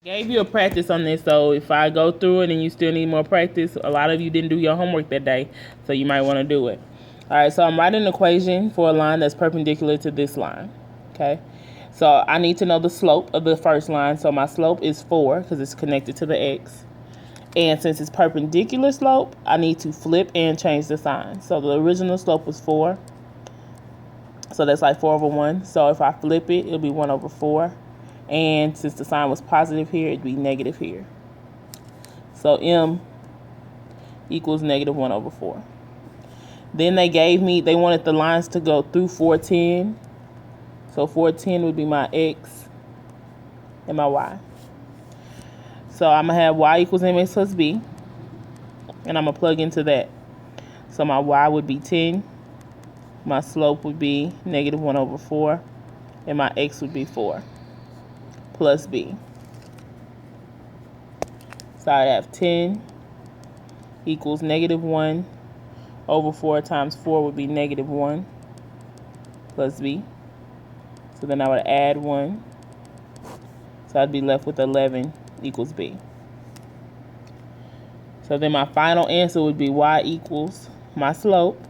Gave you a practice on this, so if I go through it and you still need more practice, a lot of you didn't do your homework that day, so you might want to do it. All right, so I'm writing an equation for a line that's perpendicular to this line, okay? So I need to know the slope of the first line, so my slope is 4 because it's connected to the x. And since it's perpendicular slope, I need to flip and change the sign. So the original slope was 4, so that's like 4 over 1. So if I flip it, it'll be 1 over 4. And since the sign was positive here, it'd be negative here. So m equals negative 1 over 4. Then they wanted the lines to go through 410. So 410 would be my x and my y. So I'm going to have y equals mx plus b. And I'm going to plug into that. So my y would be 10. My slope would be negative 1 over 4. And my x would be 4 plus b. So I have 10 equals negative 1 over 4 times 4 would be negative 1 plus b. So then I would add 1. So I'd be left with 11 equals b. So then my final answer would be y equals my slope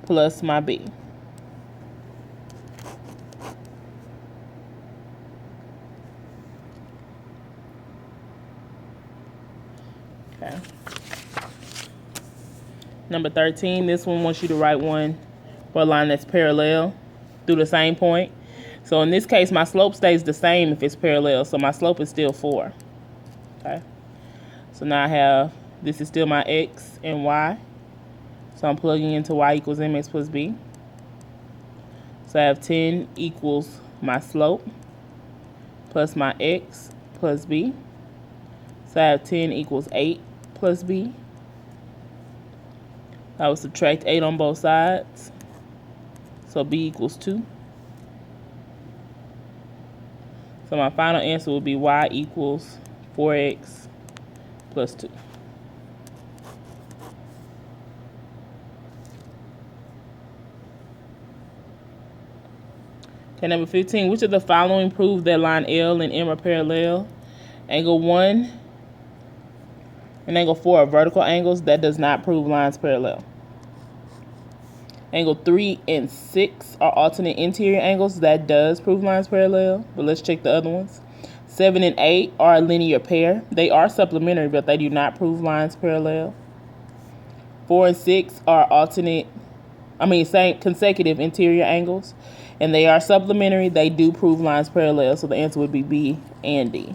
plus my b. Okay. Number 13, this one wants you to write one for a line that's parallel through the same point. So in this case, my slope stays the same if it's parallel. So my slope is still 4. Okay. So now I have, this is still my x and y. So I'm plugging into y equals mx plus b. So I have 10 equals my slope plus my x plus b. So I have 10 equals 8 plus b. I will subtract 8 on both sides. So b equals 2. So my final answer will be y equals 4x plus 2. Okay, number 15. Which of the following prove that line L and M are parallel? Angle 1 and angle 4 are vertical angles. That does not prove lines parallel. Angle 3 and 6 are alternate interior angles. That does prove lines parallel, but let's check the other ones. 7 and 8 are a linear pair. They are supplementary, but they do not prove lines parallel. 4 and 6 are same consecutive interior angles, and they are supplementary. They do prove lines parallel, so the answer would be B and D.